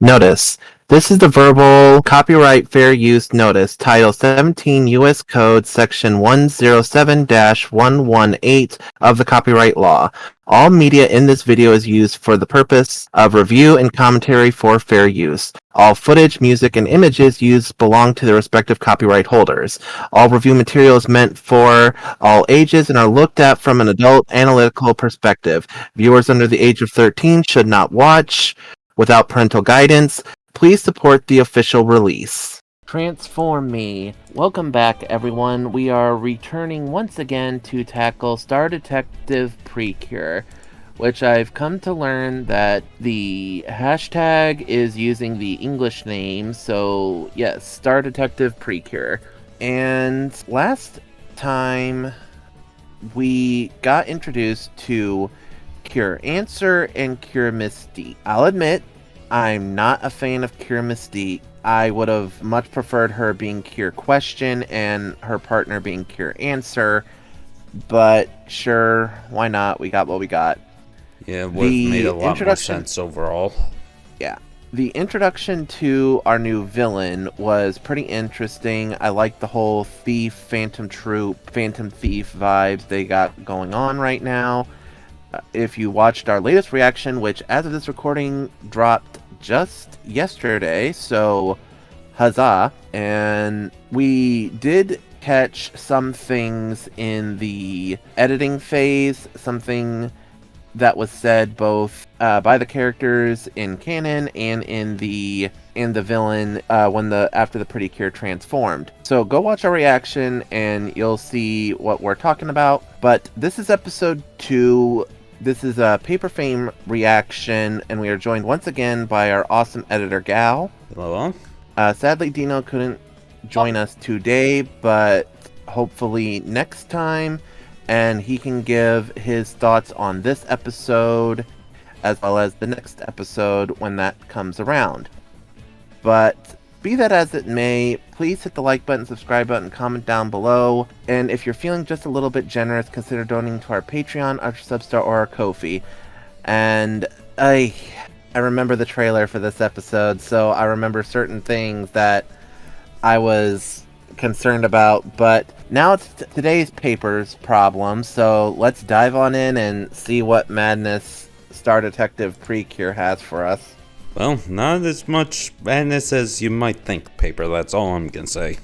Notice: this is the verbal copyright fair use notice, Title 17 U.S. Code, Section 107-118 of the Copyright Law. All media in this video is used for the purpose of review and commentary for fair use. All footage, music, and images used belong to their respective copyright holders. All review material is meant for all ages and are looked at from an adult analytical perspective. Viewers under the age of 13 should not watch without parental guidance. Please support the official release. Transform me. Welcome back, everyone. We are returning once again to tackle Star Detective Precure, which I've come to learn that the hashtag is using the English name, so yes, Star Detective Precure. And last time we got introduced to Cure Answer and Cure Mystique. I'll admit, I'm not a fan of Cure Mystique. I would have much preferred her being Cure Question and her partner being Cure Answer, but sure, why not? We got what we got. Yeah, it would have made a lot more sense overall. Yeah. The introduction to our new villain was pretty interesting. I like the whole thief, phantom thief vibes they got going on right now. If you watched our latest reaction, which as of this recording dropped just yesterday, so huzzah. And we did catch some things in the editing phase, something that was said both by the characters in canon and in the villain after the Precure transformed. So go watch our reaction and you'll see what we're talking about. But this is episode 2. This is a PaperFame reaction, and we are joined once again by our awesome editor, Gal. Hello. Sadly, Dino couldn't join us today, but hopefully next time, and he can give his thoughts on this episode, as well as the next episode when that comes around. But be that as it may, please hit the like button, subscribe button, comment down below. And if you're feeling just a little bit generous, consider donating to our Patreon, our Substar, or our Ko-fi. And I remember the trailer for this episode, so I remember certain things that I was concerned about. But now it's today's paper's problem, so let's dive on in and see what madness Star Detective Precure has for us. Well, not as much madness as you might think, Paper. That's all I'm gonna say.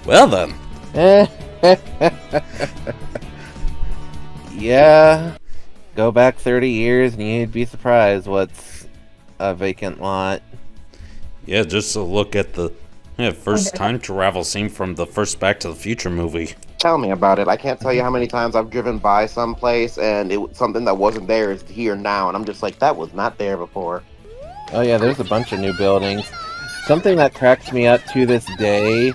Well then. Yeah, go back 30 years and you'd be surprised what's a vacant lot. Yeah, just a look at the first time travel scene from the first Back to the Future movie. Tell me about it. I can't tell you how many times I've driven by someplace and something that wasn't there is here now, and I'm just like, that was not there before. Oh yeah, there's a bunch of new buildings. Something that cracks me up to this day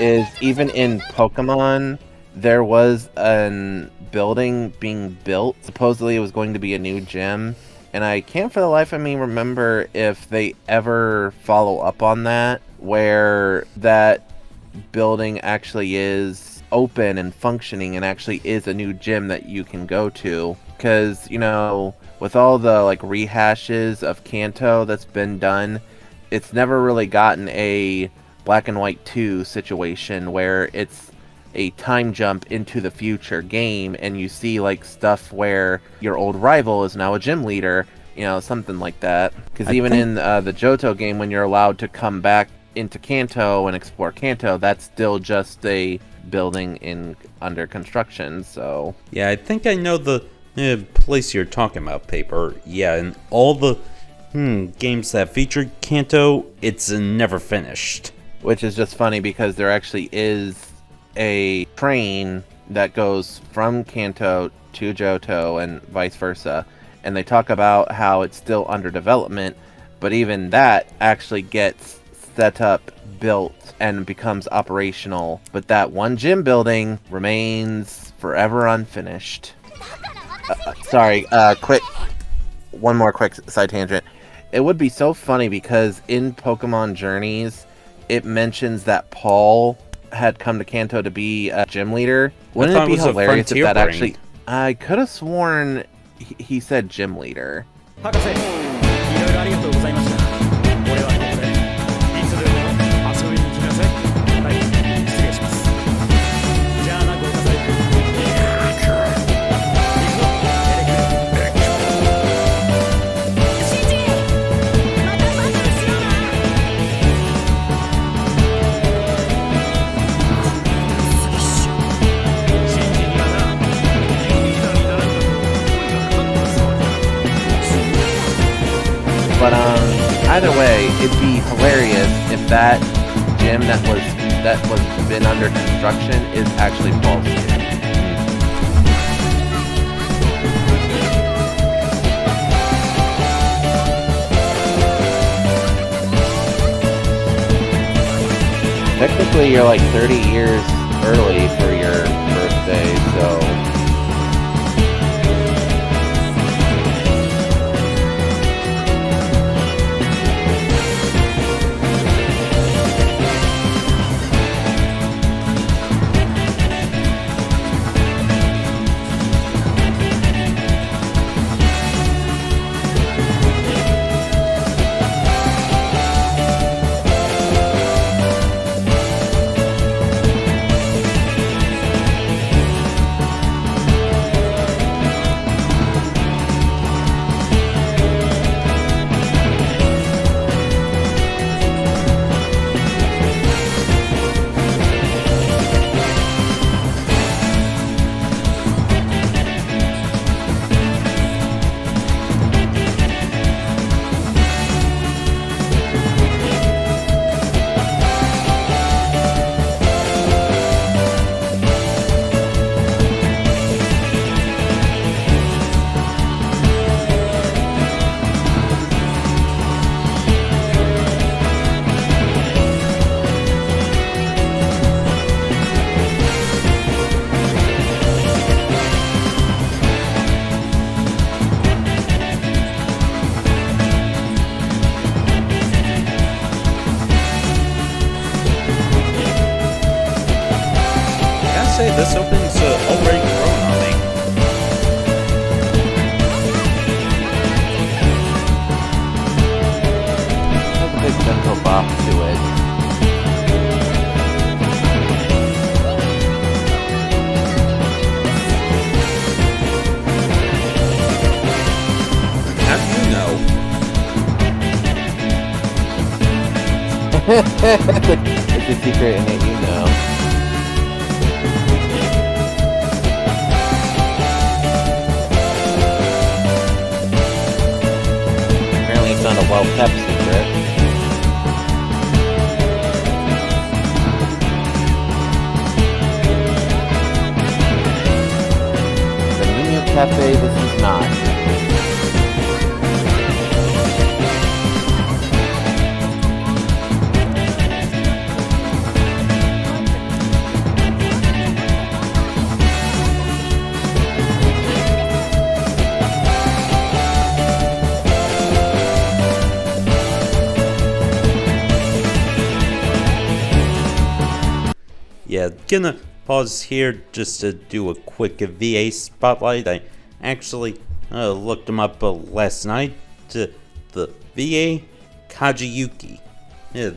is even in Pokemon, there was an building being built. Supposedly it was going to be a new gym, and I can't for the life of me remember if they ever follow up on that, where that building actually is open and functioning and actually is a new gym that you can go to. Because, you know, with all the like rehashes of Kanto that's been done, it's never really gotten a Black and White 2 situation where it's a time jump into the future game and you see like stuff where your old rival is now a gym leader, you know, something like that. Because even in the Johto game, when you're allowed to come back into Kanto and explore Kanto, that's still just a building under construction. So yeah, I think I know the place you're talking about, Paper. Yeah, and all the games that feature Kanto, it's never finished. Which is just funny because there actually is a train that goes from Kanto to Johto and vice versa, and they talk about how it's still under development, but even that actually gets set up, built, and becomes operational, but that one gym building remains forever unfinished. Sorry, quick. One more quick side tangent. It would be so funny because in Pokemon Journeys, it mentions that Paul had come to Kanto to be a gym leader. Wouldn't it be hilarious if that actually... I could have sworn he said gym leader. 博士、いろいろありがとうございました。俺はここでいつでも遊びに来なさい。はい、失礼します。じゃあな、豪華財布。行くぞ、シンジ、またバトルしような。シンジにはな、リーダーにならんだと声がかかったそうだ。But either way, it'd be hilarious if that gym that was been under construction is actually Paul's gym. Technically, you're like 30 years early for your birthday, so. This opens already grown on me. Has a big gentle bop to it. How do you know? It's a secret and that you know. It's not a well-kept secret. The Nino Cafe, this is not. Yeah, gonna pause here just to do a quick VA spotlight. I actually looked him up last night. The VA Kajiyuki. Yeah,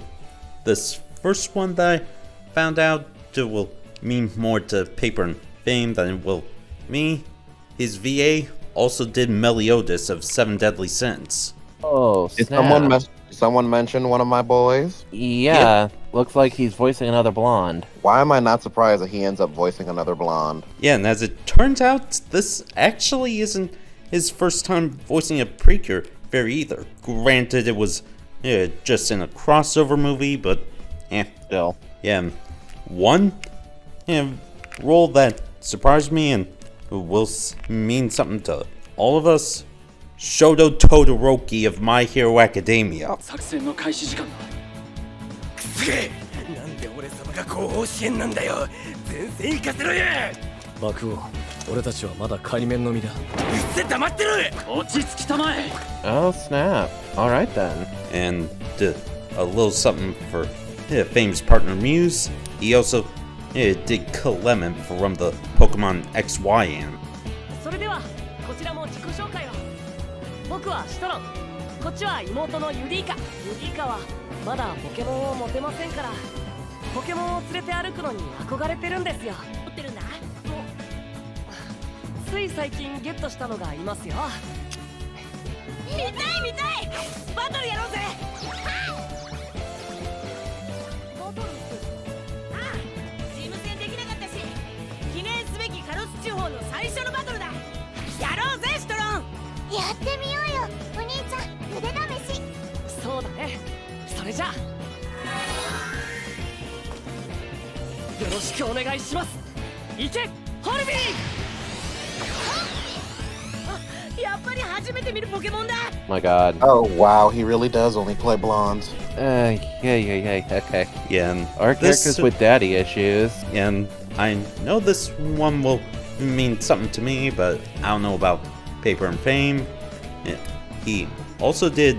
this first one that I found out will mean more to PaperFame than it will me. His VA also did Meliodas of Seven Deadly Sins. Oh, Did snap. someone mention one of my boys? Yeah, looks like he's voicing another blonde. Why am I not surprised that he ends up voicing another blonde? Yeah, and as it turns out, this actually isn't his first time voicing a Precure fairy either. Granted, it was just in a crossover movie, but Still. yeah, one role that surprised me and will mean something to all of us. Shoto Todoroki of My Hero Academia. 作戦の開始時間だ。くすげえ、なんで俺様が後方支援なんだよ。前線行かせろよ。幕王、俺たちはまだ仮面の身だ。うっせ黙ってる。落ち着きたまえ。 Oh snap! All right then. And a little something for Fame's partner Muse. He also did Clement from the Pokemon XY anime. それではこちらも自己紹介を。僕はシトロン、こっちは妹のユディーカ。ユディーカはまだポケモンを持てませんから、ポケモンを連れて歩くのに憧れてるんですよ。持ってるんだ。つい最近ゲットしたのがいますよ。見たい見たい、バトルやろうぜ。バトルって、ああ、チーム戦できなかったし、記念すべきカロス地方の最初のバトルだ。やろうぜシトロン。やってみようよ、お兄ちゃん。腕試し。そうだね。それじゃあよろしくお願いします。いけホルビー。やっぱり初めて見るポケモンだ。 My God. Oh wow, he really does only play blondes. Yeah. Okay. Yeah, and Our this- characters with daddy issues. And I know this one will mean something to me, but I don't know about Paper and Fame. He also did,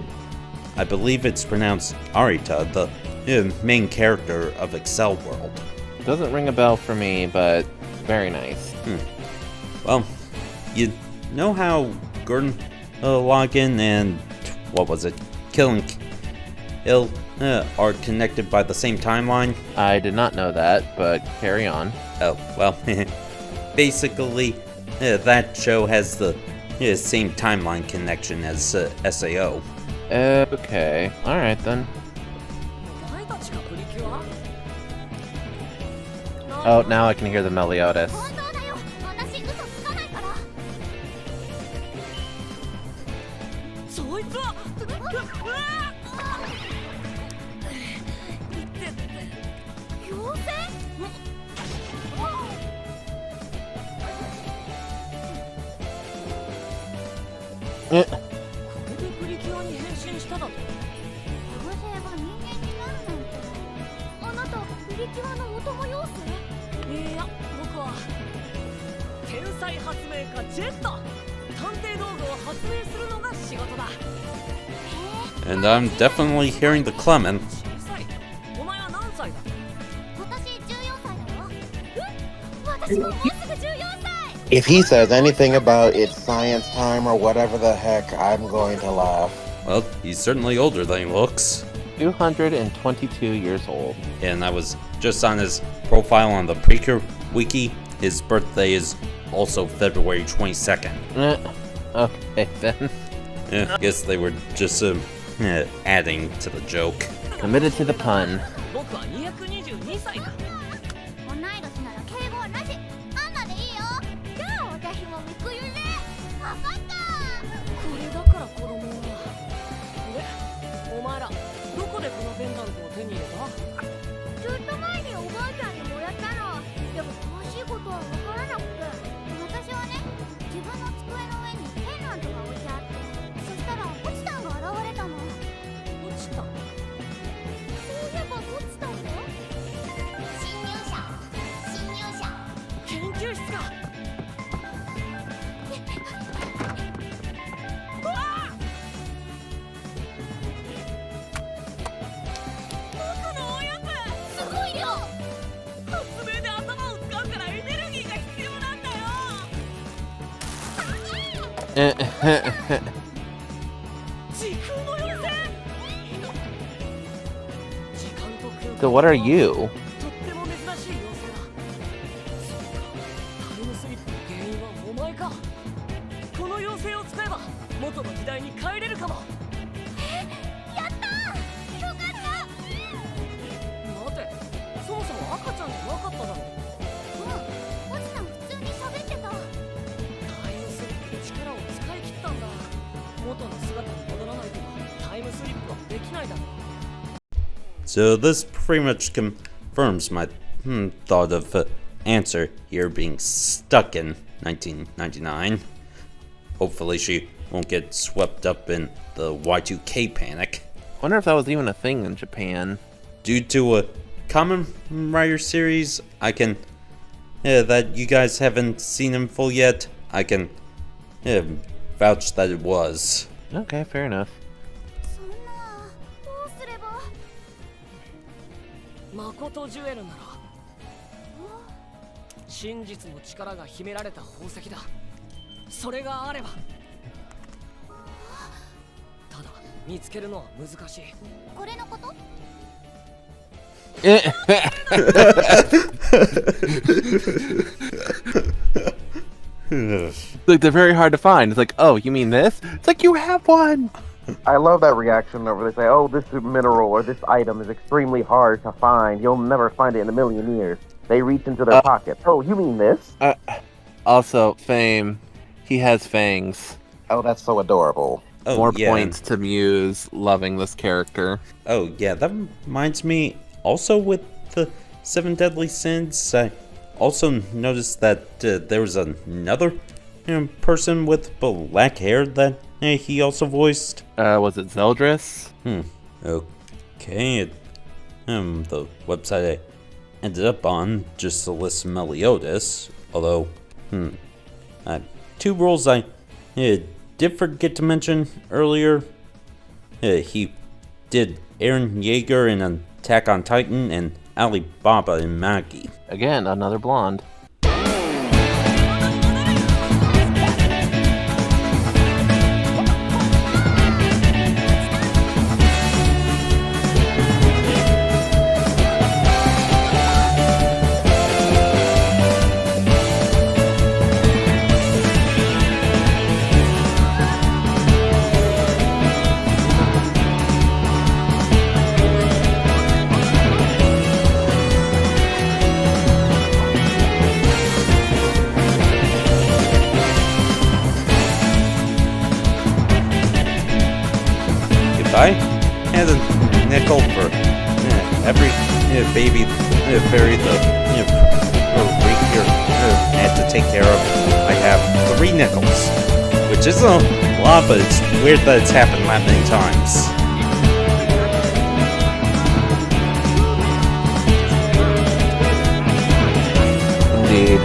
I believe it's pronounced Arita, the main character of Excel World. Doesn't ring a bell for me, but very nice. Well, you know how Gordon Login and, what was it, Kill are connected by the same timeline? I did not know that, but carry on. Oh, well, basically, that show has the same timeline connection as SAO. Okay. All right then. お前たちがプリキュア？ Oh, now I can hear the Meliodas. 本当だよ、私嘘つかないから。そいつはうわ妖精？Eh. これでプリキュアに変身しただと。妖精が人間になるなんて。あなたプリキュアのお供妖精？いや、僕は天才発明家ジェット。探偵道具を発明するのが仕事だ。 And I'm definitely hearing the Clement. 小さい。お前は何歳だ？私14歳だよ。私ももうすぐ14歳。 If he says anything about it's science time or whatever the heck, I'm going to laugh. Well, he's certainly older than he looks. 222 years old. And I was just on his profile on the Precure wiki. His birthday is also February 22nd. Okay then. I guess they were just adding to the joke. Committed to the pun. 僕は222歳だ。同い年なら敬語はなし。アンナでいいよ。じゃあ私もみくゆね。わかった。これだから子供は。で、お前らどこでこのペンダントを手に入れた？ずっと前におばあちゃんにもらったの。でも詳しいことはわからなくて。私はね、自分の机の上にペンダントが置いてあって、そしたらポチタンが現れたの。落ちた。そういえばポチタンだよ。侵入者。研究室か。うわあ！僕のおやつ。すごい量。発明で頭を使うからエネルギーが必要なんだよ。時空の妖精。時間と空間 So what are you? とっても珍しい妖精だ。そうか、タイムスリップの原因はお前か。この妖精を使えば元の時代に帰れるかも。やったー。よかった。待て、そもそも赤ちゃんじゃなかっただろう。ポチタン普通に喋ってた。タイムスリップで力を使い切ったんだ。元の姿に戻らないとタイムスリップはできないだろう。 So this pretty much confirms my thought of Answer here being stuck in 1999. Hopefully she won't get swept up in the Y2K panic. Wonder if that was even a thing in Japan. Due to a Common Writer series, I can that you guys haven't seen in full yet, I can vouch that it was. Okay, fair enough. そんなどうすれば。誠ジュエルなら真実の力が秘められた宝石だ。それがあれば。ただ見つけるのは難しい。これのこと？ Like, they're very hard to find. It's like, oh, you mean this? It's like, you have one! I love that reaction whenever they say, "Oh, this mineral or this item is extremely hard to find. You'll never find it in a million years." They reach into their pockets. Oh, you mean this? Also, Fame, he has fangs. Oh, that's so adorable. Oh, More yeah. points to Muse loving this character. Oh, yeah, that reminds me, also with the 7 Deadly Sins, I also noticed that there was another person with black hair that he also voiced. Was it Zeldris? Okay. The website I ended up on just lists Meliodas, although, 2 roles I did forget to mention earlier. He did Eren Yeager in Attack on Titan and Alibaba in Maggie. Again, another blonde. I had a nickel for every baby fairy the Precure had to take care of. I have 3 nickels, which isn't a lot, but it's weird that it's happened that many times. Indeed.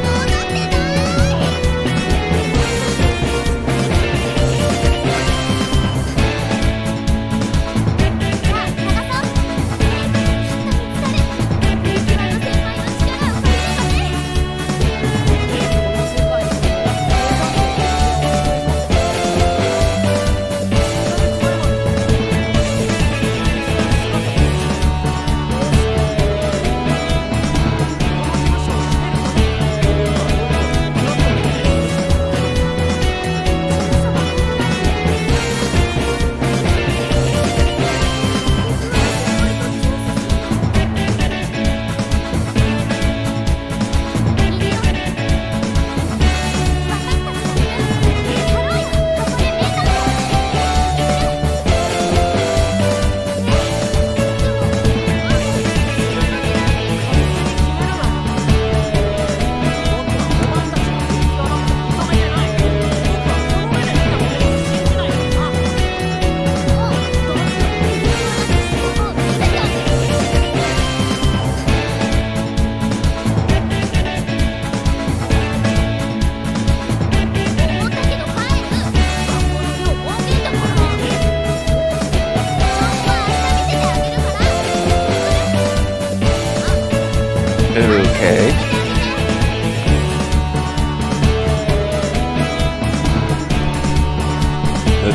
Okay.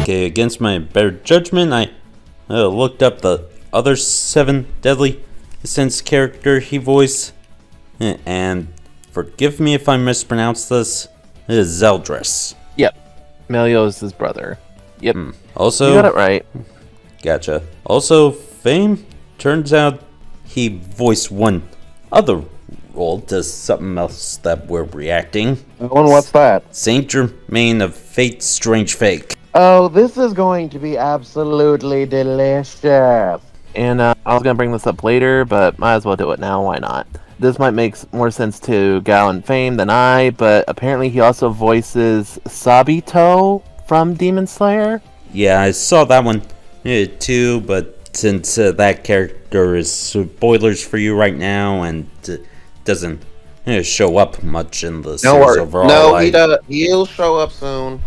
Okay, against my better judgment, I looked up the other 7 Deadly Sins character he voiced, and forgive me if I mispronounce this, it is Zeldris. Yep. Melio's his brother. Yep. Also, You got it right. Gotcha. Also, Fame, turns out he voiced one other role to something else that we're reacting. And what's that? Saint Germain of Fate's Strange Fake. Oh, this is going to be absolutely delicious. And I was going to bring this up later, but might as well do it now. Why not? This might make more sense to Gao and Fame than I, but apparently he also voices Sabito from Demon Slayer. Yeah, I saw that one too, but since that character is spoilers for you right now and doesn't show up much in the Don't series worry. overall. No, he does. He'll show up soon.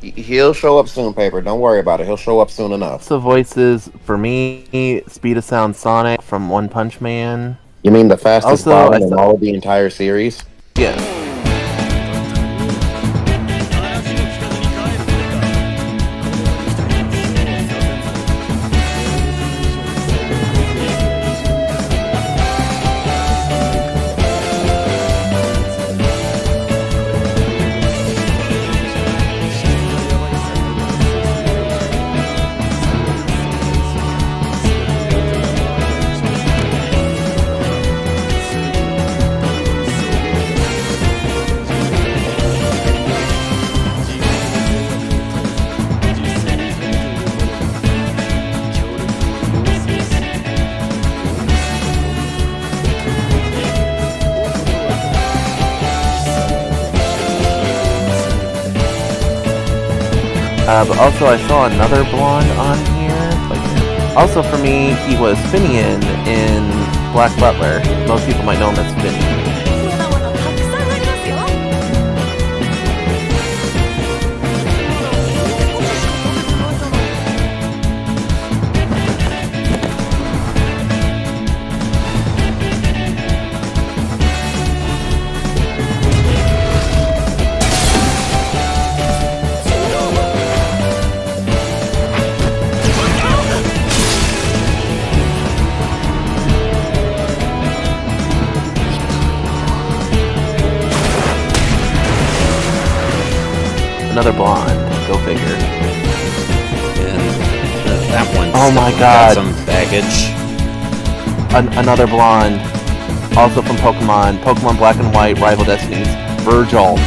He'll show up soon, Paper. Don't worry about it. He'll show up soon enough. So voices for me, Speed of Sound Sonic from One Punch Man. You mean the fastest Also, bottom in all of the entire series? Yeah. 'em. But also I saw another blonde on here. Also for me, he was Finian in Black Butler. Most people might know him as Finian. まだまだたくさんありますよ。まだもう少ししか食べてないじゃない。 Another blonde. Go figure. And that one's Oh my got God. some baggage. Another blonde. Also from Pokemon. Pokemon Black and White, Rival Destinies. Virgil.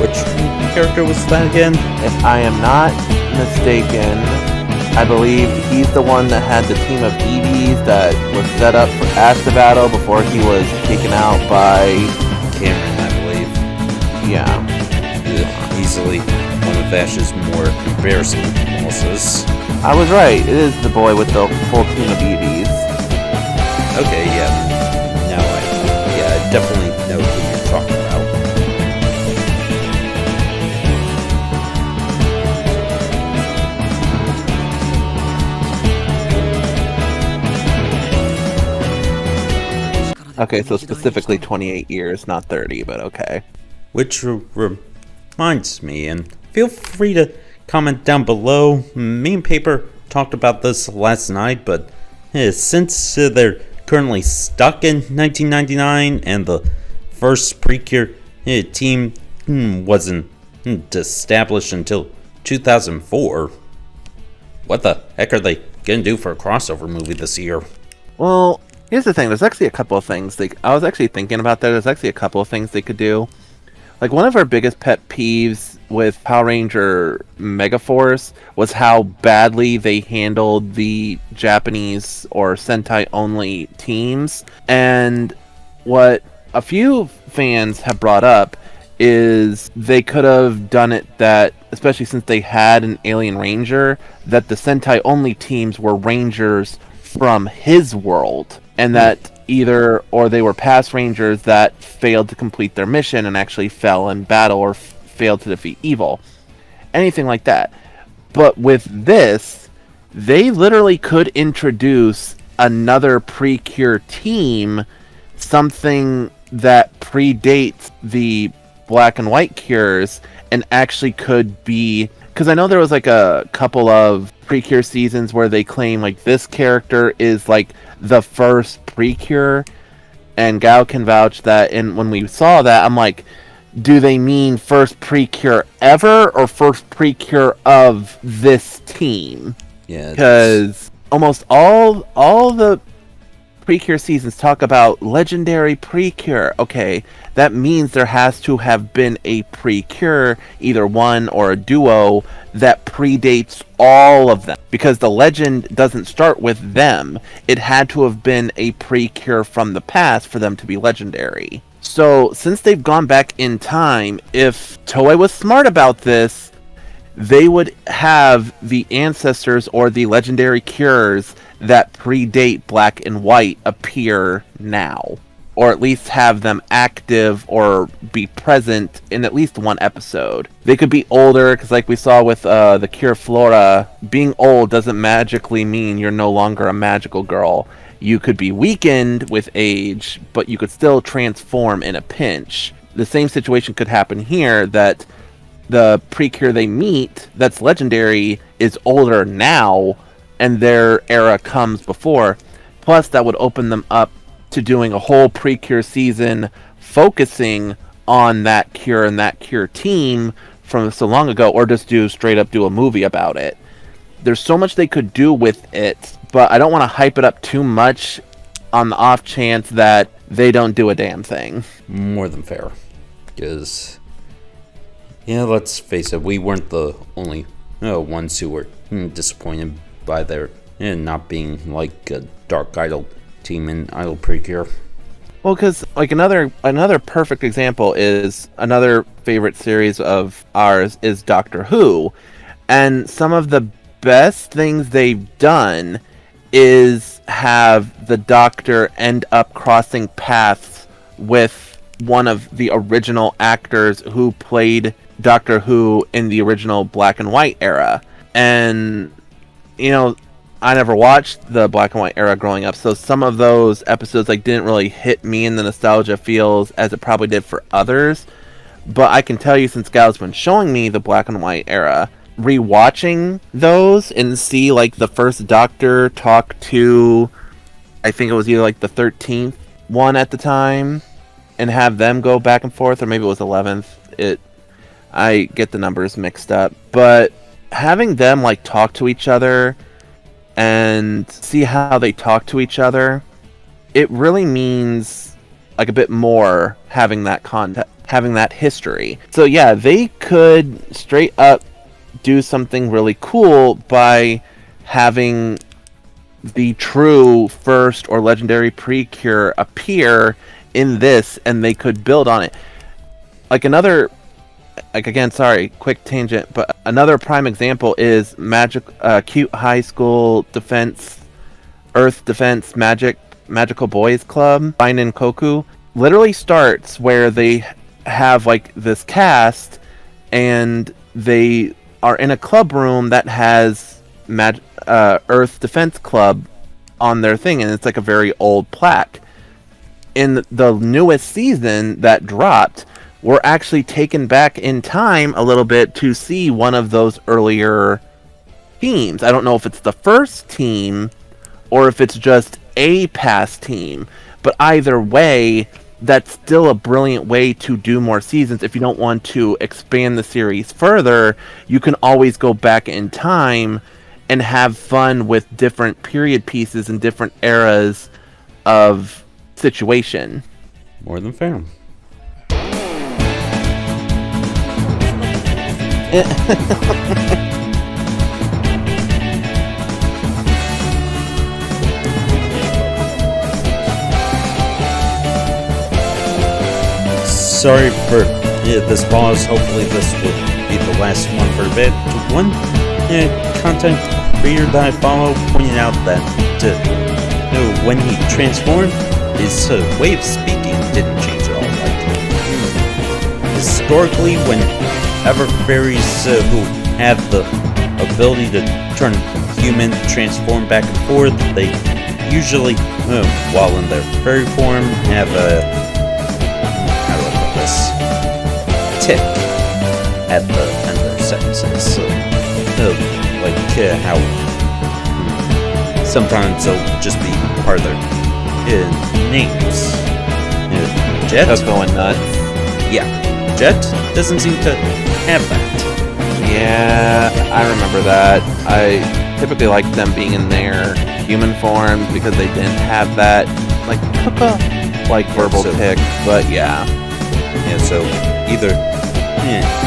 Which character was that again? If I am not mistaken, I believe he's the one that had the team of EVs that was set up for Asta Battle before he was taken out by... Cameron, I believe. Yeah. Easily one of Ash's more embarrassing losses. I was right. It is the boy with the full team of EVs. Okay, yeah. Now I definitely know who you're talking about. Okay, so specifically 28 years, not 30, but okay. Which reminds me, and feel free to comment down below. Me and Paper talked about this last night, but since they're currently stuck in 1999 and the first Precure team wasn't established until 2004, what the heck are they gonna do for a crossover movie this year? Well, here's the thing. There's actually a couple of things. I was actually thinking about that. There's actually a couple of things they could do. Like, one of our biggest pet peeves with Power Ranger Megaforce was how badly they handled the Japanese or Sentai only teams. And what a few fans have brought up is they could have done it that, especially since they had an Alien Ranger, that the Sentai only teams were Rangers from his world, and that either or they were past Rangers that failed to complete their mission and actually fell in battle or failed to defeat evil. Anything like that. But with this, they literally could introduce another Precure team, something that predates the Black and White Cures, and actually could be... Because I know there was like a couple of Precure seasons where they claim like this character is like the first Precure, and Gao can vouch that. And when we saw that, I'm like, do they mean first Precure ever or first Precure of this team? Yeah, Because almost all the Precure seasons talk about legendary Precure. Okay, that means there has to have been a Precure, either one or a duo, that predates all of them. Because the legend doesn't start with them. It had to have been a Precure from the past for them to be legendary. So, since they've gone back in time, if Toei was smart about this, they would have the ancestors or the legendary cures that predate Black and White appear now. Or at least have them active or be present in at least one episode. They could be older, because like we saw with the Cure Flora, being old doesn't magically mean you're no longer a magical girl. You could be weakened with age, but you could still transform in a pinch. The same situation could happen here, that the Precure they meet that's legendary is older now, and their era comes before. Plus, that would open them up to doing a whole Precure season focusing on that Cure and that Cure team from so long ago, or just straight up do a movie about it. There's so much they could do with it, but I don't want to hype it up too much on the off chance that they don't do a damn thing. More than fair. Because, yeah, let's face it, we weren't the only ones who were disappointed by their not being like a Dark Idol team in Idol Precure. Well, because like another perfect example is another favorite series of ours is Doctor Who, and some of the best things they've done is have the Doctor end up crossing paths with one of the original actors who played Doctor Who in the original Black and White era. And I never watched the Black and White era growing up, so some of those episodes didn't really hit me in the nostalgia feels as it probably did for others. But I can tell you, since Gal's been showing me the Black and White era, rewatching those and see the first Doctor talk to, I think it was either the 13th one at the time, and have them go back and forth, or maybe it was 11th. I get the numbers mixed up, but having them talk to each other and see how they talk to each other, it really means a bit more having that context, having that history. So yeah, they could straight up do something really cool by having the true first or legendary Precure appear in this, and they could build on it. Again, sorry, quick tangent, but another prime example is Cute High School Defense, Earth Defense Magical Boys Club, Bainin Koku. Literally starts where they have this cast, and they are in a club room that has Earth Defense Club on their thing, and it's a very old plaque. In the newest season that dropped, we're actually taken back in time a little bit to see one of those earlier teams. I don't know if it's the first team or if it's just a past team, but either way, that's still a brilliant way to do more seasons. If you don't want to expand the series further, you can always go back in time and have fun with different period pieces and different eras of situation. More than fair. Sorry for this pause. Hopefully this will be the last one for a bit. One content creator that I follow pointed out that when he transformed, his way of speaking didn't change at all. Historically, whenever fairies who have the ability to turn human, transform back and forth, they usually, while in their fairy form, have a, how do I put this, tick at the end of their sentences. So, how sometimes they'll just be part of their names. Jet? That's going nuts. Yeah. Jet doesn't seem to have that. Yeah, I remember that. I typically liked them being in their human forms because they didn't have that, verbal tick, but yeah. Yeah, so either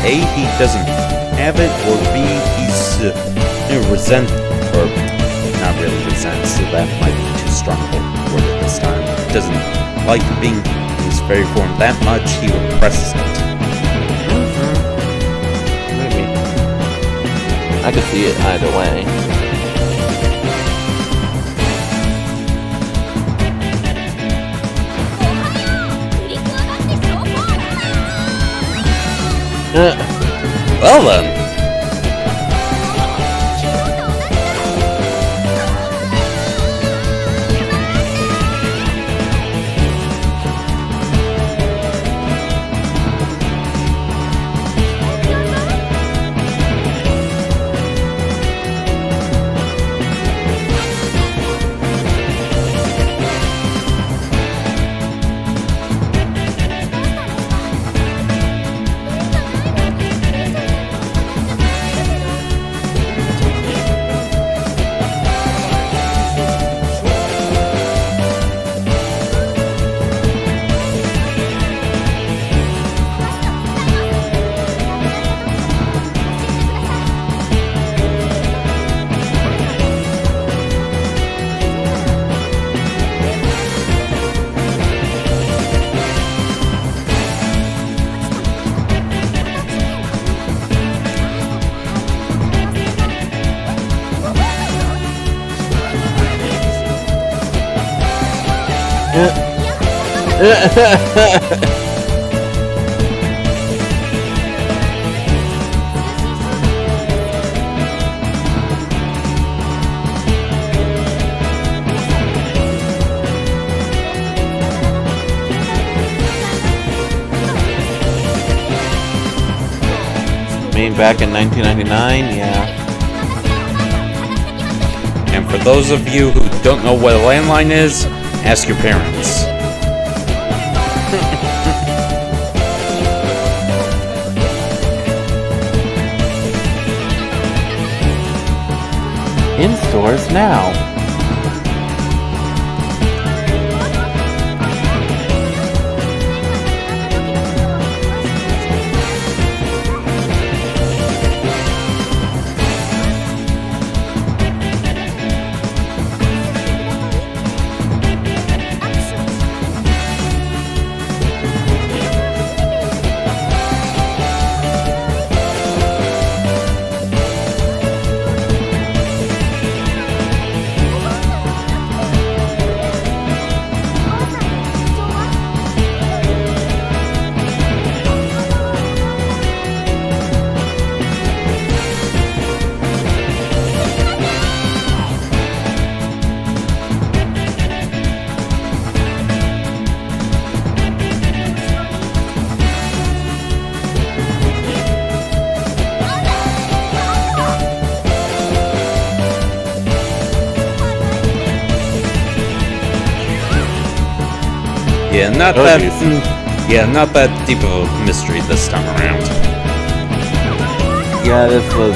A, he doesn't have it, or B, he's or not really resents, so that might be too strong a word at this time. Doesn't like being his fairy form that much, he represses it. Maybe. I could see it either way. Well then. Made back in 1999, yeah. And for those of you who don't know what a landline is, ask your parents. In stores now. Yeah, not that deep of a mystery this time around. Yeah, this was...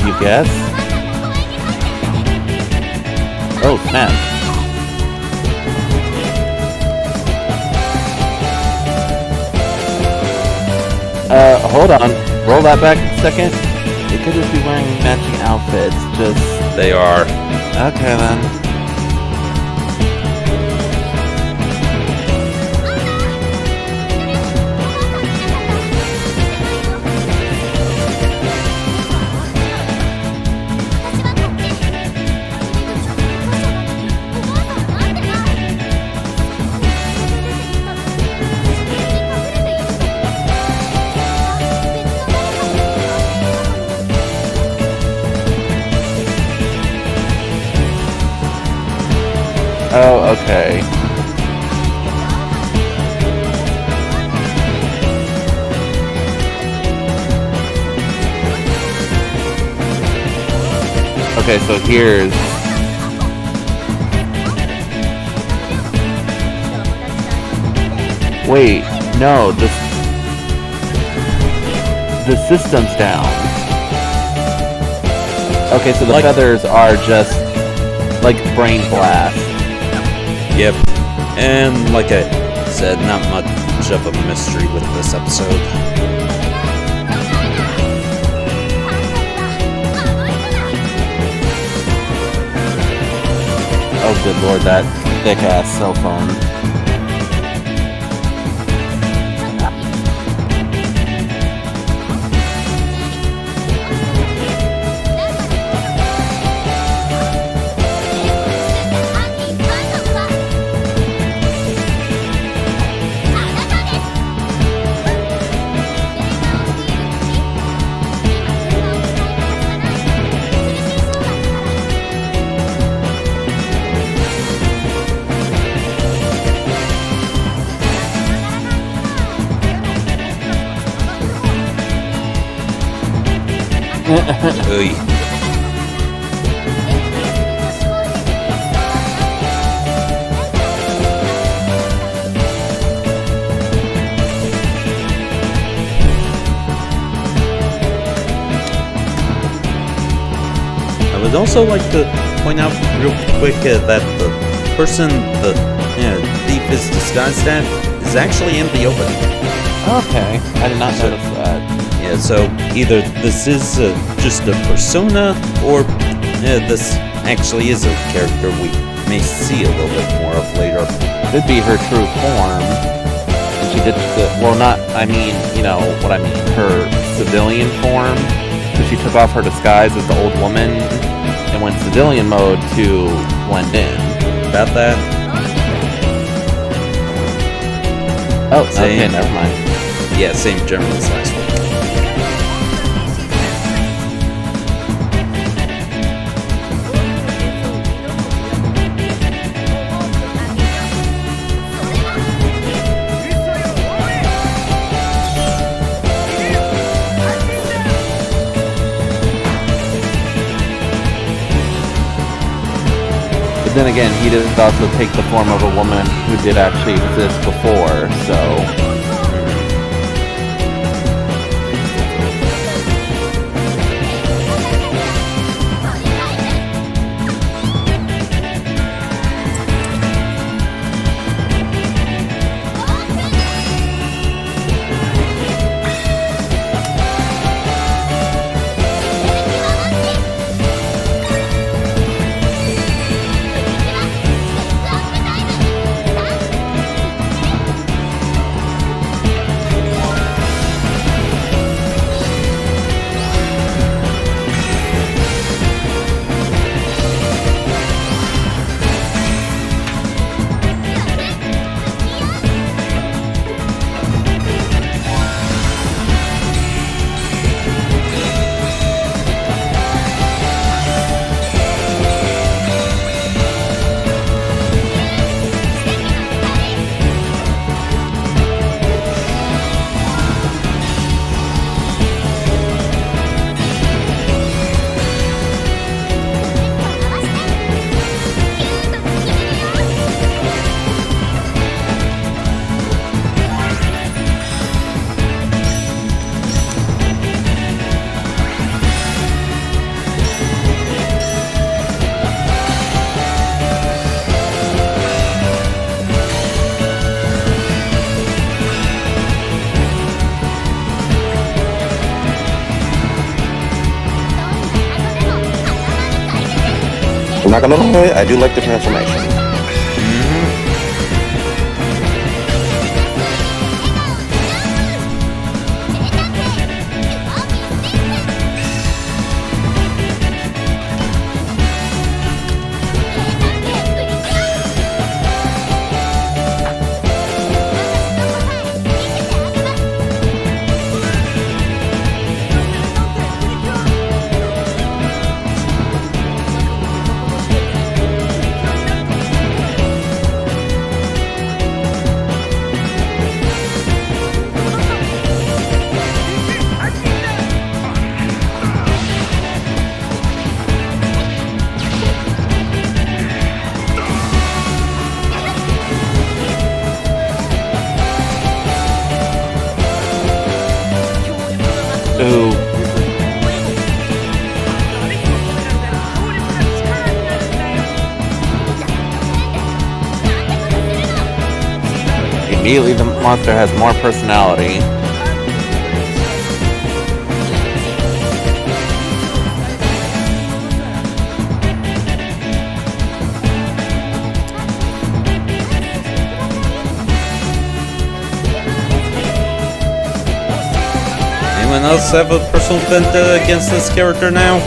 You guess? Oh, snap. Hold on. Roll that back a second. They could just be wearing matching outfits, just... They are. Okay, then. Oh, okay. Okay, so here's... Wait, no, the system's down. Okay, so the feathers are just like brain blast. Yep. And like I said, not much of a mystery with this episode. Oh, good lord, that thick ass cell phone. Oy. I would also like to point out real quick that the person the thief is disguised at is actually in the opening. Okay, I did not notice that. Yeah, so either this is just a persona, or this actually is a character we may see a little bit more of later. Could be her true form. And she did well, not, I mean, you know what I mean, her civilian form. So she took off her disguise as the old woman and went civilian mode to blend in. About that? Oh, okay, never mind. Yeah, same general as last week. But then again, he did also take the form of a woman who did actually exist before, so... I'm not gonna lie, I do like the transformation. Ooh. Immediately the monster has more personality. Anyone else have a personal vendetta against this character now?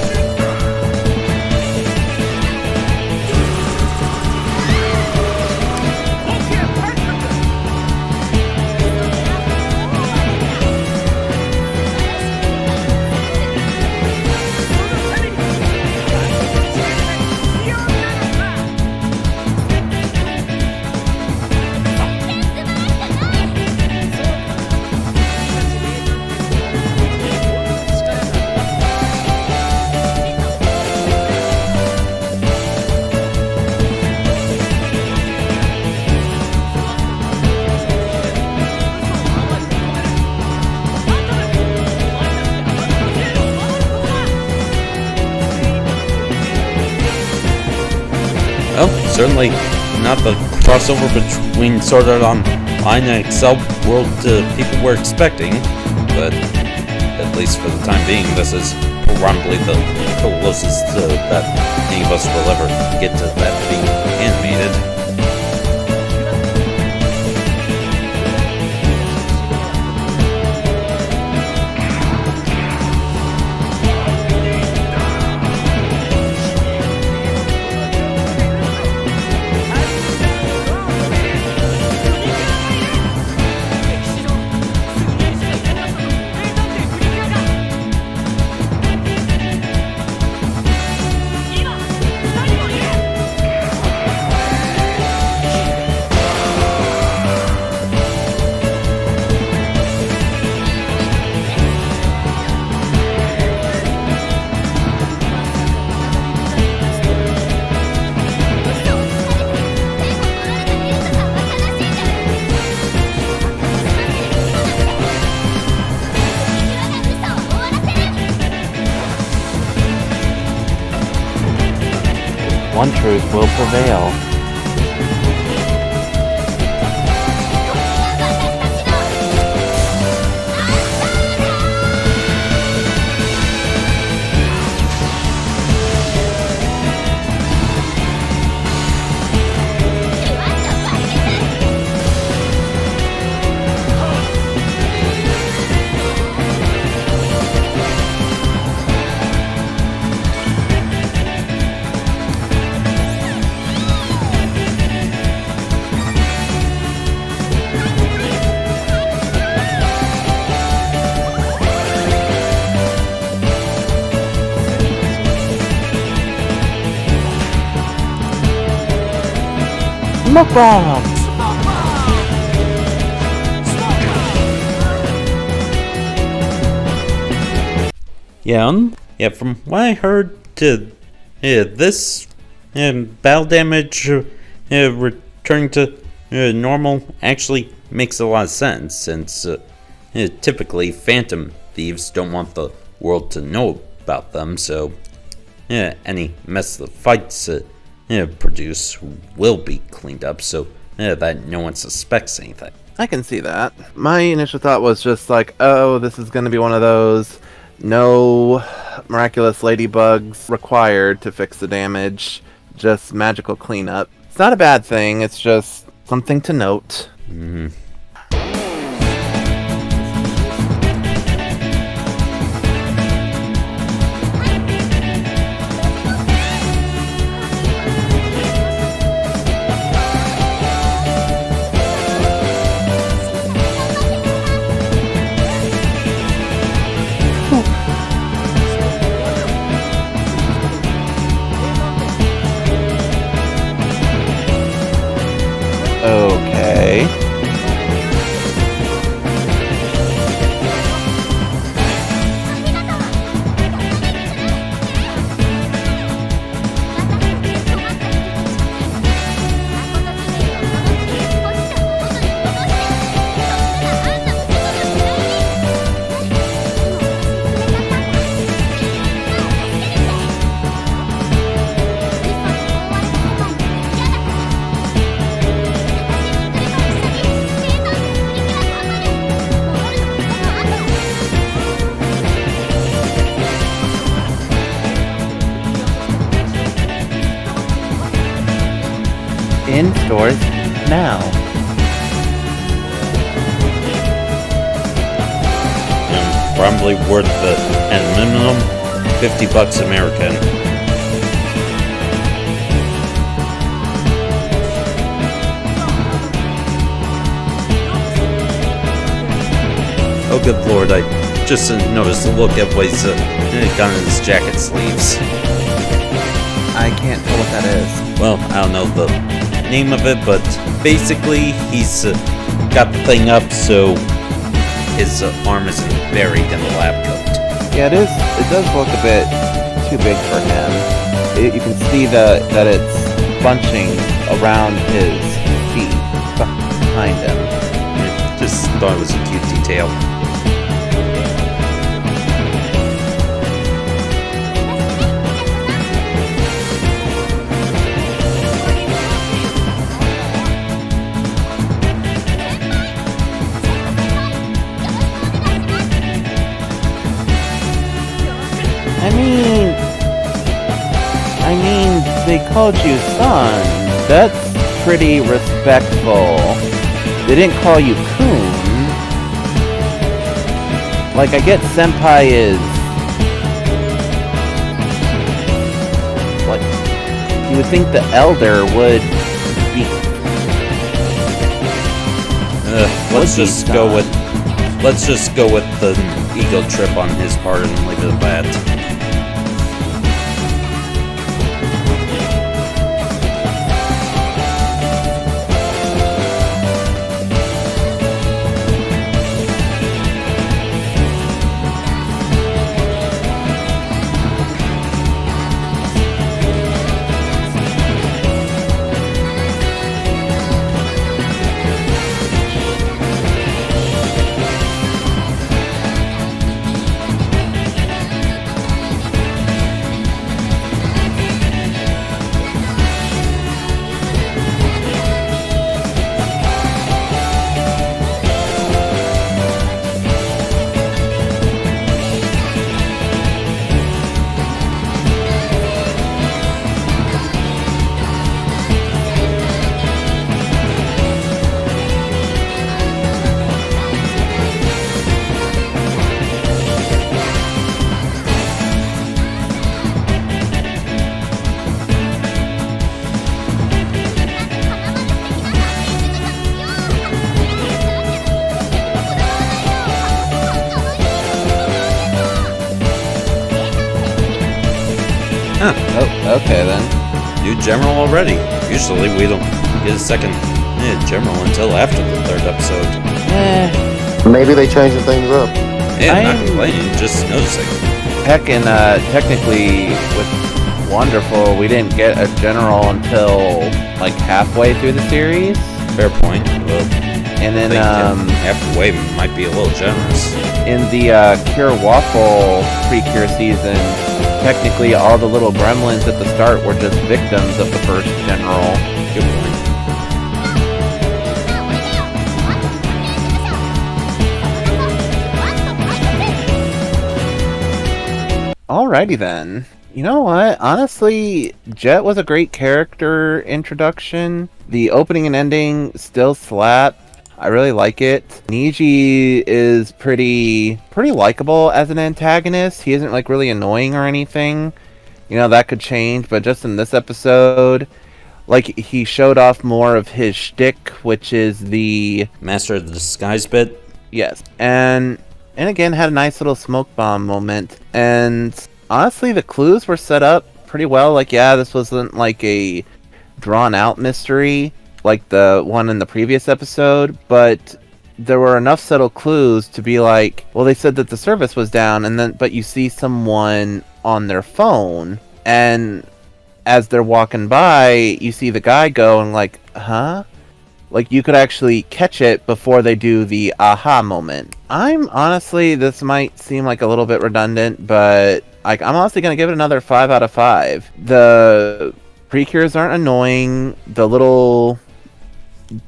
Well, certainly not the crossover between Sword Art Online and Excel World people were expecting, but at least for the time being, this is probably the closest that any of us will ever get to that being animated. One truth will prevail. Smoke bomb! Yeah, from what I heard, this battle damage returning to normal actually makes a lot of sense, since typically Phantom Thieves don't want the world to know about them, so any mess the fights produce will be cleaned up so that no one suspects anything. I can see that. My initial thought was just like, oh, this is going to be one of those no miraculous ladybugs required to fix the damage, just magical cleanup. It's not a bad thing, it's just something to note. Mm-hmm. Okay. In stores now. probably worth at minimum $50 American. Oh good lord, I just noticed a look at what he's got in his jacket sleeves. I can't tell what that is. Well, I don't know the name of it, but basically he's got the thing up so his arm isn't buried in the lab coat. Yeah, it is. It does look a bit too big for him. You can see that it's bunching around his feet behind him. Just thought it was a cute detail. I mean, they called you son. That's pretty respectful. They didn't call you Kun. Like, I get senpai is... Like, you would think the elder would be... Let's just go with the ego trip on his part and leave it at that. Oh, okay then. New general already. Usually we don't get a second general until after the third episode. Maybe they changing things up. Yeah, not complaining, just noticing. Heck, and technically, with Wonderful, we didn't get a general until, like, halfway through the series. Fair point. Well, And then, halfway might be a little generous. in the Cure Waffle Precure season, technically all the little gremlins at the start were just victims of the first general. Good point. Alrighty then. You know what? Honestly, Jet was a great character introduction. The opening and ending still slap. I really like it. Niji is pretty likable as an antagonist. He isn't like really annoying or anything. You know, that could change, but just in this episode, like, he showed off more of his shtick, which is the Master of the Disguise bit. yes, and again had a nice little smoke bomb moment. And honestly, the clues were set up pretty well. Like, yeah, this wasn't like a drawn out mystery like the one in the previous episode, but there were enough subtle clues to be like, well, they said that the service was down, and then but you see someone on their phone, and as they're walking by, you see the guy go and like, huh? Like, you could actually catch it before they do the aha moment. I'm honestly, this might seem like a little bit redundant, but like, I'm honestly gonna give it another 5 out of 5. The Precures aren't annoying. The little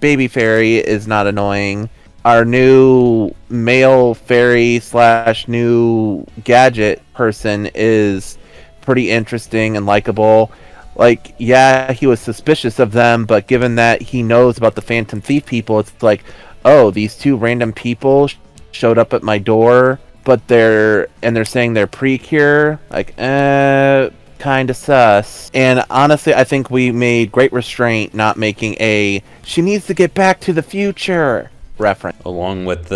baby fairy is not annoying. Our new male fairy / new gadget person is pretty interesting and likable. Like, yeah, he was suspicious of them, but given that he knows about the Phantom Thief people, it's like, oh, these two random people showed up at my door but they're saying they're Precure, like, kind of sus. And honestly, I think we made great restraint not making a "she needs to get back to the future" reference. Along with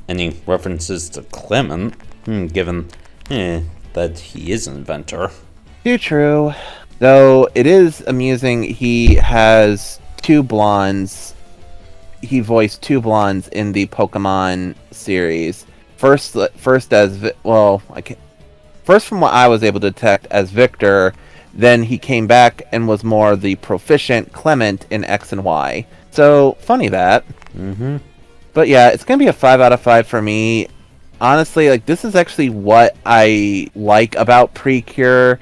any references to Clement, given that he is an inventor. Too true. Though it is amusing, he has two blondes. He voiced two blondes in the Pokemon series. First as first from what I was able to detect as Victor, then he came back and was more the proficient Clement in X and Y. So funny that. Mm-hmm. But yeah, it's gonna be a 5 out of 5 for me. Honestly, like, this is actually what I like about Precure.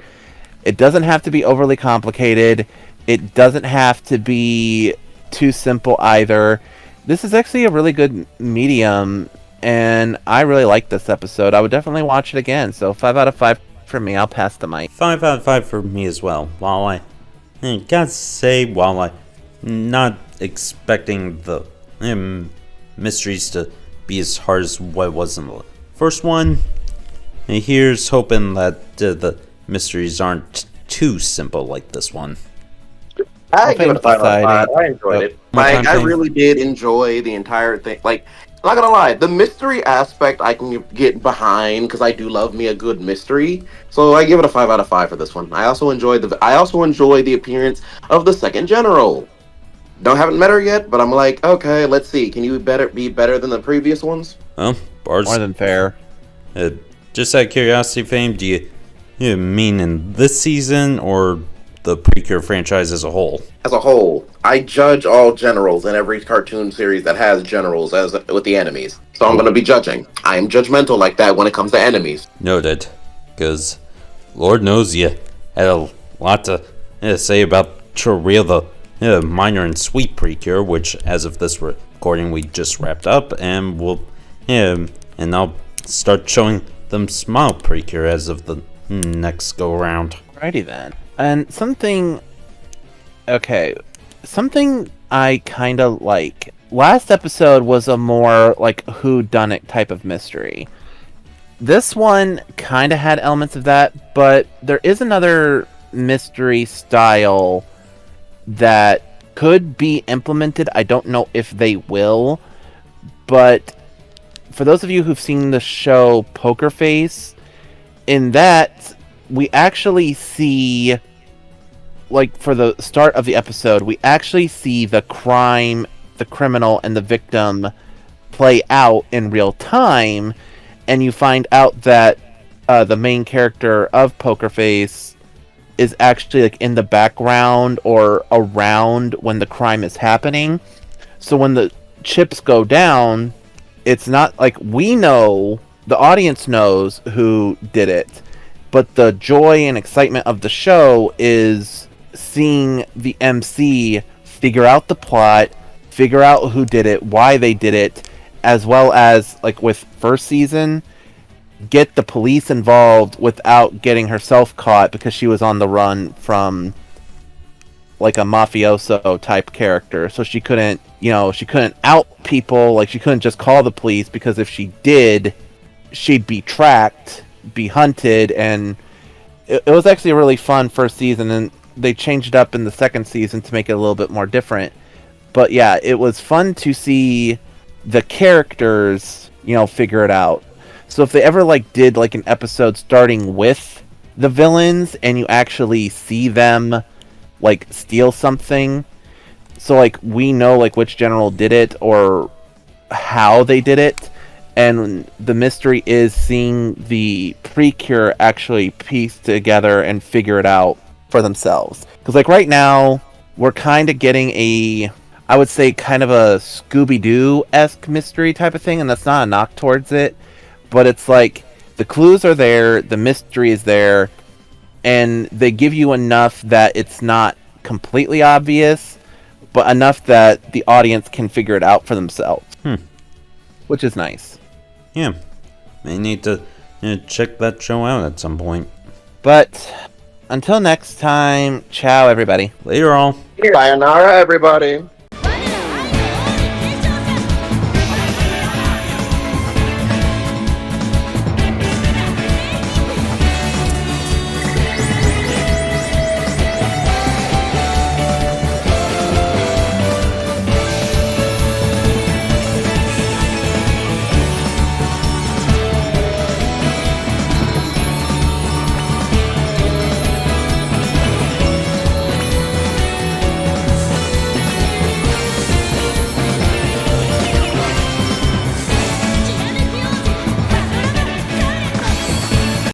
It doesn't have to be overly complicated. It doesn't have to be too simple either. This is actually a really good medium, and I really like this episode. I would definitely watch it again. So 5 out of 5 for me. I'll pass the mic. 5 out of 5 for me as well. While I'm not expecting the mysteries to be as hard as what it was in the first one, here's hoping that the mysteries aren't too simple like this one. I give it a 5 out of 5. I enjoyed it. Like, I really did enjoy the entire thing. Like, I'm not gonna lie, the mystery aspect I can get behind because I do love me a good mystery. So I give it a 5 out of 5 for this one. I also enjoy the appearance of the second general. Haven't met her yet, but I'm like, okay, let's see. Can you be better than the previous ones? Well, Bars, More than fair. just out of curiosity, Fame, do you mean in this season or the Precure franchise as a whole? As a whole, I judge all generals in every cartoon series that has generals with the enemies. So I'm going to be judging. I am judgmental like that when it comes to enemies. Noted. Because Lord knows you had a lot to say about Choril, the minor and sweet Precure, which as of this recording we just wrapped up, and and I'll start showing them Smile Precure as of the next go around. Alrighty then. And something I kind of like. Last episode was a more like whodunit type of mystery. This one kind of had elements of that, but there is another mystery style that could be implemented. I don't know if they will, but for those of you who've seen the show Poker Face, in that we actually see, like, for the start of the episode, we actually see the criminal and the victim play out in real time, and you find out that the main character of Poker Face is actually, like, in the background or around when the crime is happening. So when the chips go down, it's not like we know, the audience knows who did it, but the joy and excitement of the show is seeing the MC figure out the plot, figure out who did it, why they did it, as well as, like with first season, get the police involved without getting herself caught because she was on the run from like a mafioso type character. So she couldn't out people, like she couldn't just call the police, because if she did, she'd be tracked, be hunted, and it was actually a really fun first season, and they changed it up in the second season to make it a little bit more different. But yeah, it was fun to see the characters, figure it out. So if they ever did an episode starting with the villains and you actually see them steal something, so we know which general did it or how they did it, and the mystery is seeing the Precure actually piece together and figure it out for themselves. Because right now we're kind of getting I would say kind of a Scooby-Doo-esque mystery type of thing, and that's not a knock towards it, but it's the clues are there, the mystery is there, and they give you enough that it's not completely obvious, but enough that the audience can figure it out for themselves. Which is nice. Yeah, may need to check that show out at some point. But until next time, ciao everybody. Later all. Sayonara, everybody.